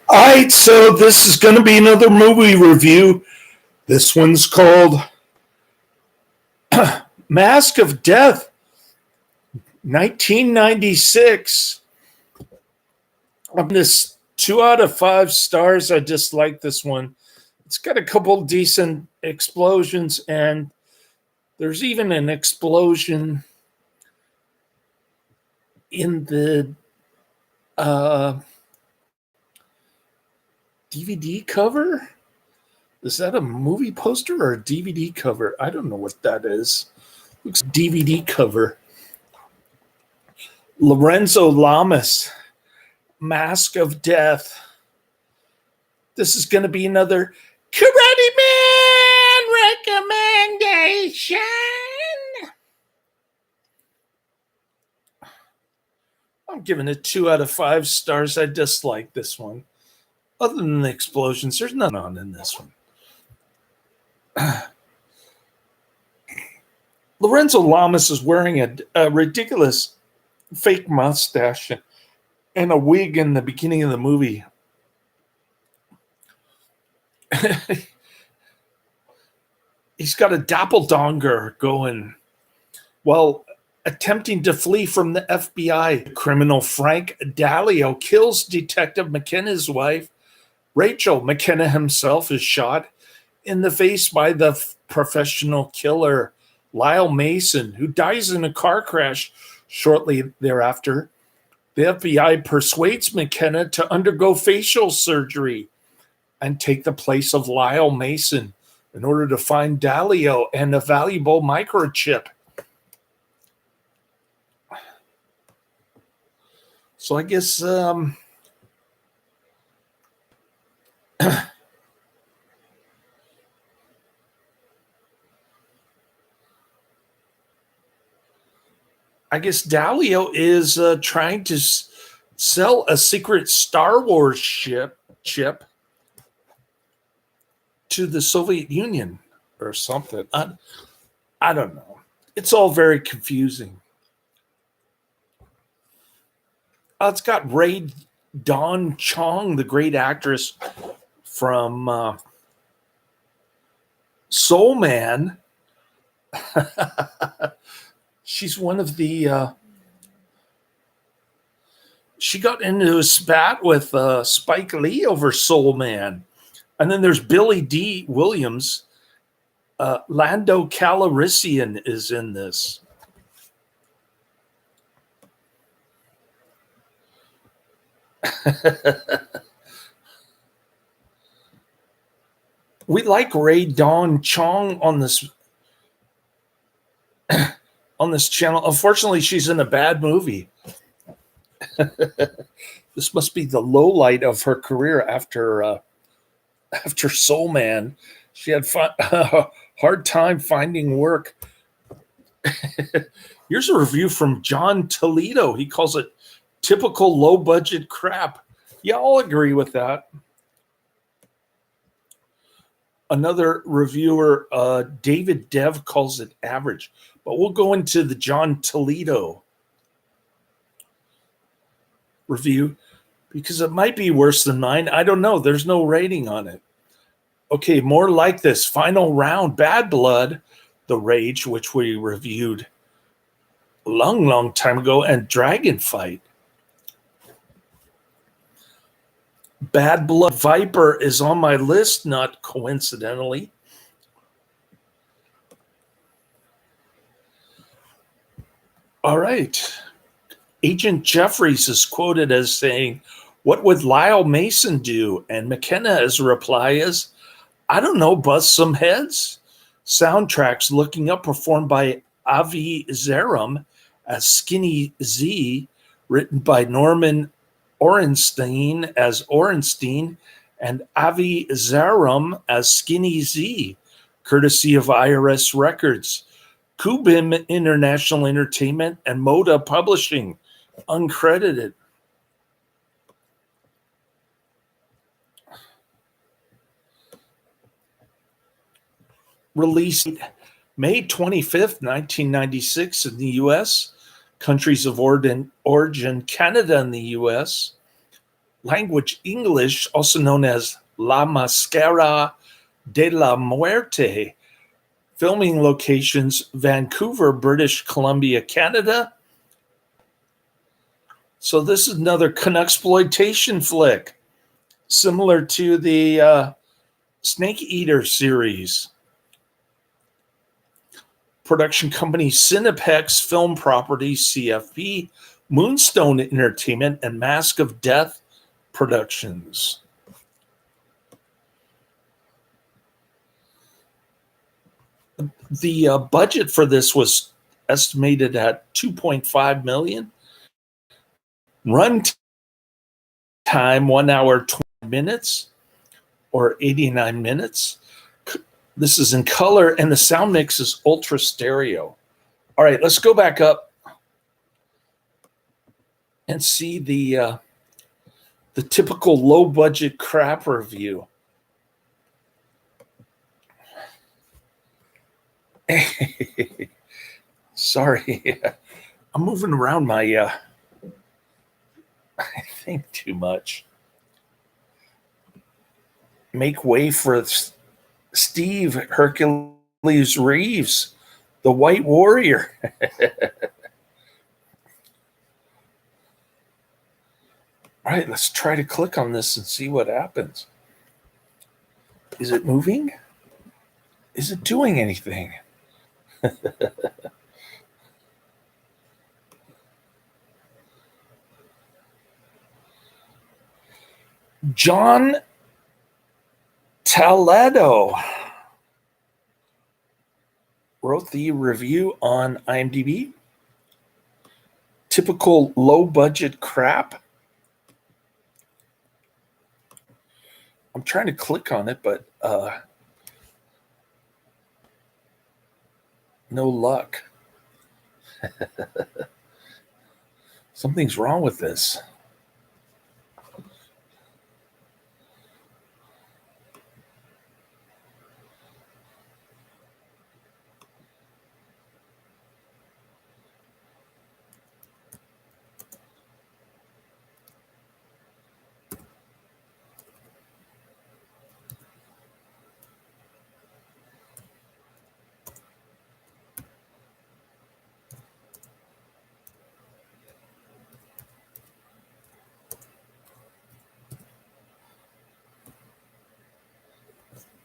All right, so this is going to be another movie review. This one's called Mask of Death, 1996. I'm this 2 out of 5 stars. I dislike this one. It's got a couple decent explosions, and there's even an explosion in the DVD cover. Is that a movie poster or a DVD cover? I don't know what that is. Looks DVD cover. Lorenzo Lamas, Mask of Death. This is going to be another Karate Man recommendation. I'm giving it 2 out of 5 stars. I dislike this one. Other than the explosions, there's none on in this one. Lorenzo Lamas is wearing a ridiculous fake mustache and a wig in the beginning of the movie. He's got a doppelganger going while attempting to flee from the FBI. Criminal Frank Dalio kills Detective McKenna's wife. Rachel McKenna himself is shot in the face by the professional killer Lyle Mason, who dies in a car crash shortly thereafter. The FBI persuades McKenna to undergo facial surgery and take the place of Lyle Mason in order to find Dalio and a valuable microchip. So I guess Dalio is trying to sell a secret Star Wars chip to the Soviet Union or something. I don't know. It's all very confusing. It's got Ray Dawn Chong, the great actress from Soul Man. She's one of the. She got into a spat with Spike Lee over Soul Man. And then there's Billy D. Williams. Lando Calrissian is in this. We like Ray Dawn Chong on this channel. Unfortunately, she's in a bad movie. This must be the low light of her career after Soul Man. She had a hard time finding work. Here's a review from John Toledo. He calls it typical low budget crap. Yeah, I'll agree with that. Another reviewer, David Dev, calls it average. But we'll go into the John Toledo review because it might be worse than mine. I don't know. There's no rating on it. Okay, more like this. Final Round, Bad Blood, The Rage, which we reviewed a long time ago, and Dragon Fight. Bad Blood Viper is on my list, not coincidentally. All right. Agent Jeffries is quoted as saying, "What would Lyle Mason do?" And McKenna's reply is, "I don't know, bust some heads." Soundtracks Looking Up performed by Avi Zerum as Skinny Z, written by Norman Orenstein as Orenstein and Avi Zerum as Skinny Z, courtesy of IRS Records, Kubim International Entertainment, and Moda Publishing, uncredited. Released May 25th, 1996 in the U.S., countries of origin, Canada and the U.S., language English, also known as La Mascara de la Muerte. Filming locations, Vancouver, British Columbia, Canada. So this is another Canucksploitation flick, similar to the Snake Eater series. Production company Cinepex Film Properties, CFP, Moonstone Entertainment, and Mask of Death Productions. The budget for this was estimated at $2.5 million. Run time 1 hour 20 minutes or 89 minutes. This is in color, and the sound mix is ultra stereo. All right, let's go back up and see the typical low budget crap review. Sorry, I'm moving around my I think too much. Make way for Steve Hercules Reeves, the White Warrior. All right, let's try to click on this and see what happens. Is it moving? Is it doing anything? John Toledo wrote the review on IMDb. Typical low budget crap. I'm trying to click on it, but no luck. Something's wrong with this.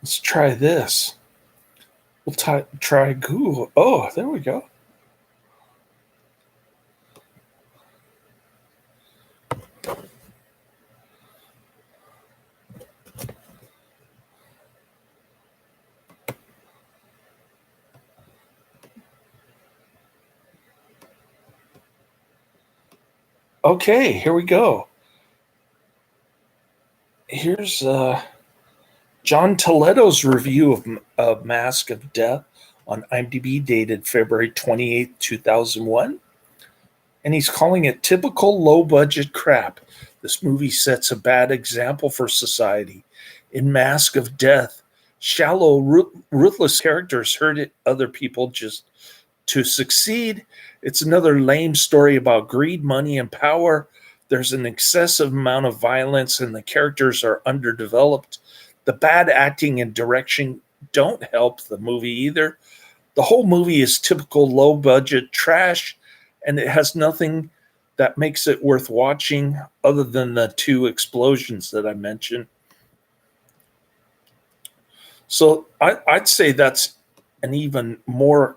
Let's try this. We'll try Google. Oh, there we go. Okay, here we go. Here's John Toledo's review of Mask of Death on IMDb, dated February 28th, 2001. And he's calling it typical low-budget crap. This movie sets a bad example for society. In Mask of Death, shallow, ruthless characters hurt other people just to succeed. It's another lame story about greed, money, and power. There's an excessive amount of violence, and the characters are underdeveloped. The bad acting and direction don't help the movie either. The whole movie is typical low-budget trash, and it has nothing that makes it worth watching other than the 2 explosions that I mentioned. So I'd say that's an even more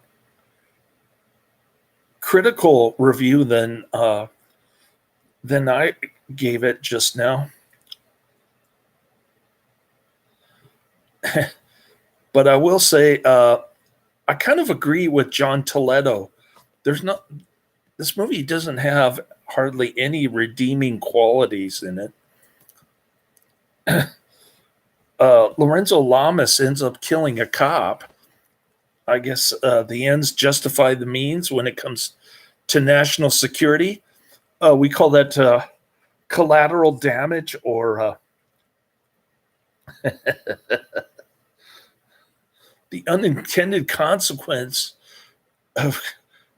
critical review than I gave it just now. But I will say I kind of agree with John Toledo. This movie doesn't have hardly any redeeming qualities in it. Lorenzo Lamas ends up killing a cop. I guess the ends justify the means when it comes to national security. We call that collateral damage, or the unintended consequence of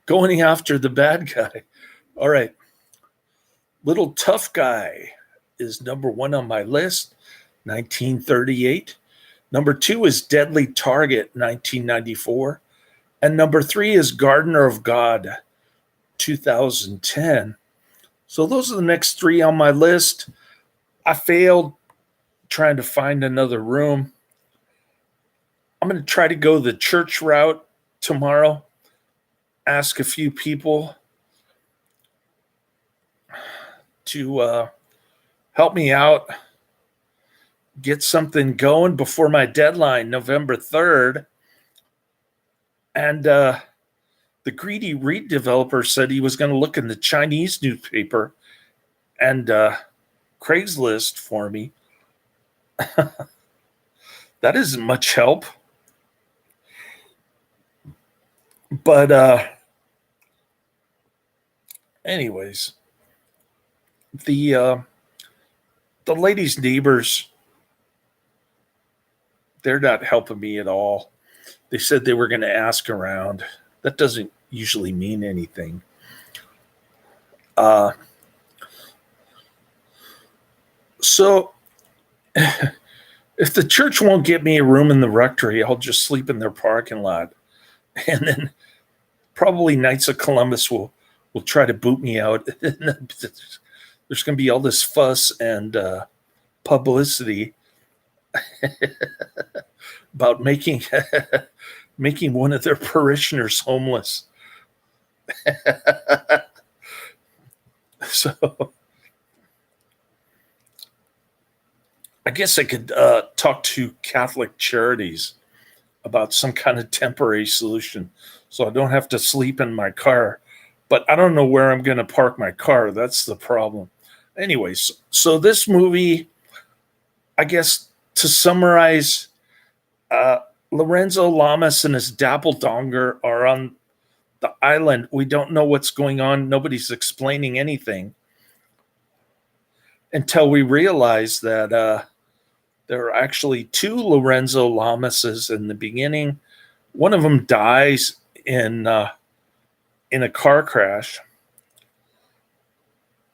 going after the bad guy. All right. Little tough guy. is number one on my list, 1938. Number two is Deadly Target, 1994. And number three is Gardener of God, 2010. So those are the next three on my list. I failed trying to find another room. I'm going to try to go the church route tomorrow, ask a few people to help me out, get something going before my deadline, November 3rd. And the Greedy Read developer said he was going to look in the Chinese newspaper and Craigslist for me. That isn't much help. But anyways, the lady's neighbors, they're not helping me at all. They said they were going to ask around. That doesn't usually mean anything. So if the church won't get me a room in the rectory, I'll just sleep in their parking lot. And then probably Knights of Columbus will try to boot me out. There's going to be all this fuss and publicity about making one of their parishioners homeless. So I guess I could talk to Catholic Charities about some kind of temporary solution so I don't have to sleep in my car. But I don't know where I'm going to park my car. That's the problem. Anyways, so this movie, I guess to summarize, Lorenzo Lamas and his Doppelganger are on the island. We don't know what's going on. Nobody's explaining anything until we realize that there are actually two Lorenzo Lamases in the beginning. One of them dies in a car crash,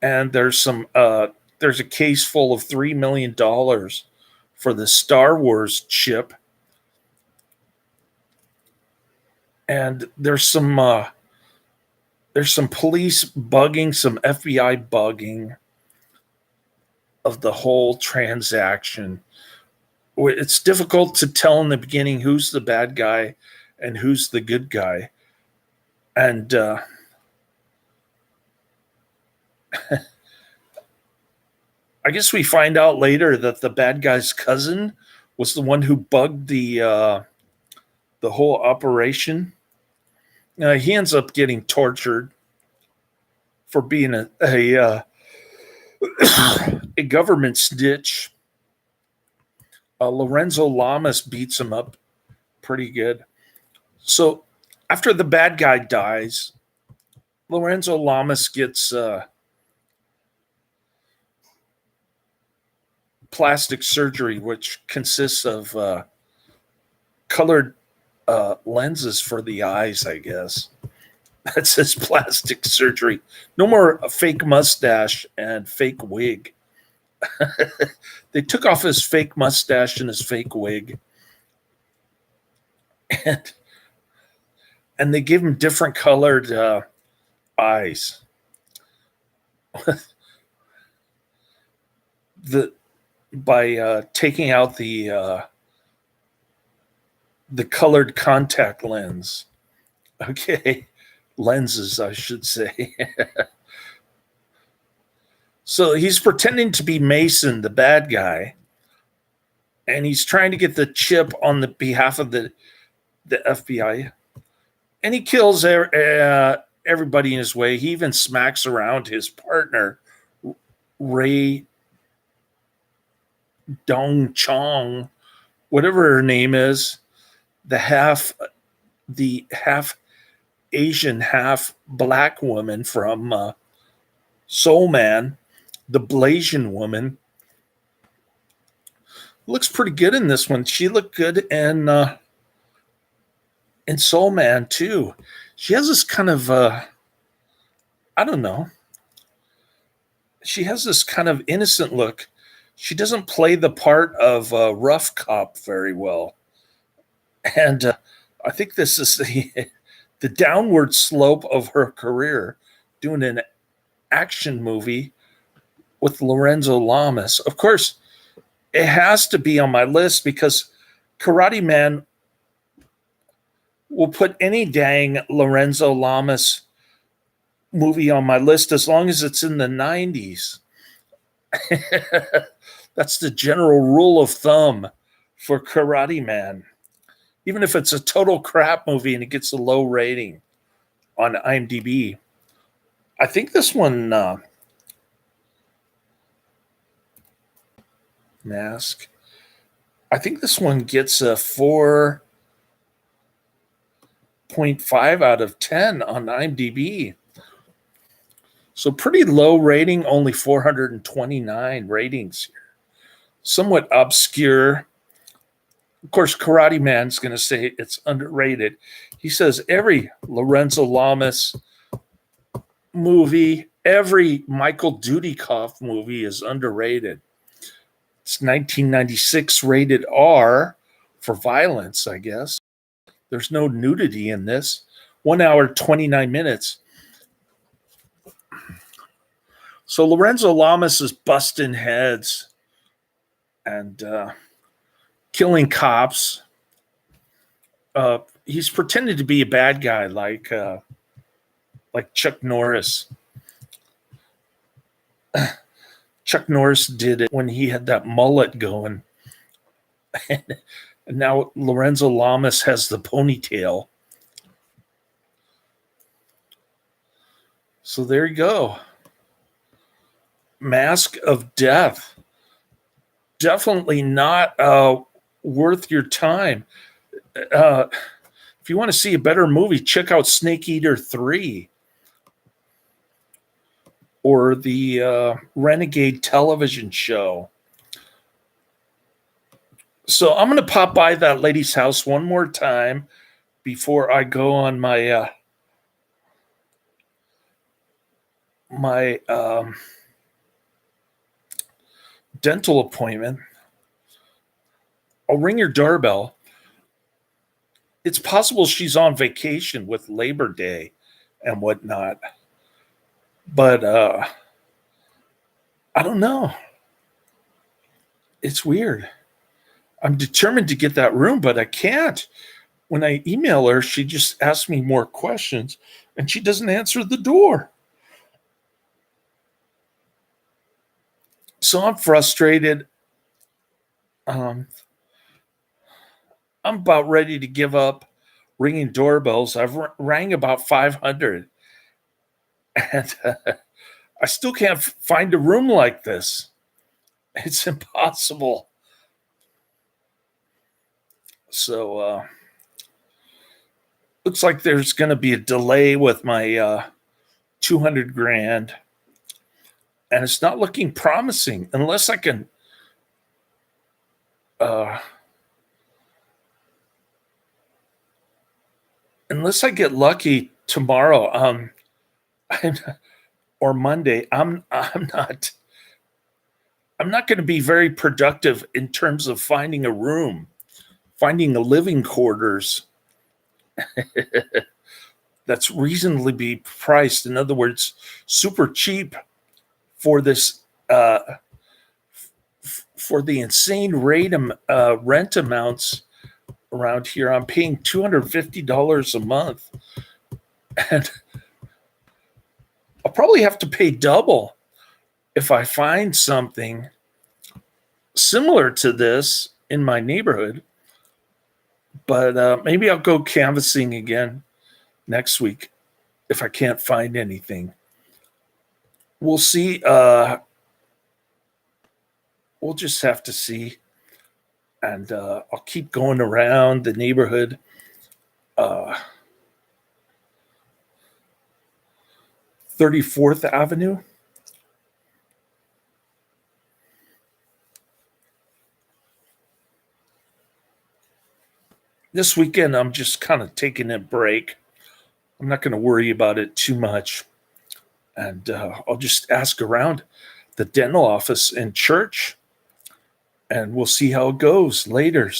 and there's a case full of $3 million for the Star Wars chip, and there's some police bugging, some FBI bugging of the whole transaction. It's difficult to tell in the beginning who's the bad guy and who's the good guy. And I guess we find out later that the bad guy's cousin was the one who bugged the whole operation. He ends up getting tortured for being a government snitch. Lorenzo Lamas beats him up pretty good. So after the bad guy dies, Lorenzo Lamas gets plastic surgery, which consists of colored lenses for the eyes, I guess. That's his plastic surgery. No more a fake mustache and fake wig. They took off his fake mustache and his fake wig. And they gave him different colored eyes. By taking out the colored contact lens. Okay. Lenses, I should say. So he's pretending to be Mason, the bad guy, and he's trying to get the chip on the behalf of the FBI. And he kills everybody in his way. He even smacks around his partner, Ray Dong Chong, whatever her name is, the half Asian, half black woman from Soul Man, the Blasian woman. Looks pretty good in this one. She looked good in Soul Man too. She has this kind of I don't know. she has this kind of innocent look. She doesn't play the part of a rough cop very well. And I think this is the downward slope of her career, doing an action movie with Lorenzo Lamas. Of course, it has to be on my list because Karate Man will put any dang Lorenzo Lamas movie on my list as long as it's in the 90s. That's the general rule of thumb for Karate Man. Even if it's a total crap movie and it gets a low rating on IMDb. I think this one, Mask, I think this one gets a 4.5 out of 10 on IMDb. So pretty low rating, only 429 ratings here. Somewhat obscure. Of course, Karate Man's going to say it's underrated. He says every Lorenzo Lamas movie, every Michael Dudikoff movie is underrated. It's 1996 rated R for violence, I guess. There's no nudity in this. 1 hour, 29 minutes. So Lorenzo Lamas is busting heads and killing cops. He's pretending to be a bad guy, like Chuck Norris. Chuck Norris did it when he had that mullet going. And now Lorenzo Lamas has the ponytail. So there you go. Mask of Death. Definitely not worth your time. If you want to see a better movie, check out Snake Eater 3 or the Renegade television show. So I'm going to pop by that lady's house one more time before I go on my dental appointment. I'll ring your doorbell. It's possible she's on vacation with Labor Day and whatnot. But I don't know. It's weird. I'm determined to get that room, but I can't. When I email her, she just asks me more questions and she doesn't answer the door. So I'm frustrated. I'm about ready to give up ringing doorbells. I've rang about 500 and I still can't find a room like this. It's impossible. So looks like there's going to be a delay with my 200 grand. And it's not looking promising unless I can unless I get lucky tomorrow or Monday. I'm not going to be very productive in terms of finding a room, finding a living quarters that's reasonably priced. In other words, super cheap for this for the insane rent amounts around here. I'm paying $250 a month, and I'll probably have to pay double if I find something similar to this in my neighborhood. But maybe I'll go canvassing again next week if I can't find anything. We'll see. We'll just have to see. And I'll keep going around the neighborhood. 34th Avenue. This weekend, I'm just kind of taking a break. I'm not going to worry about it too much. And I'll just ask around. the dental office in church. And we'll see how it goes later.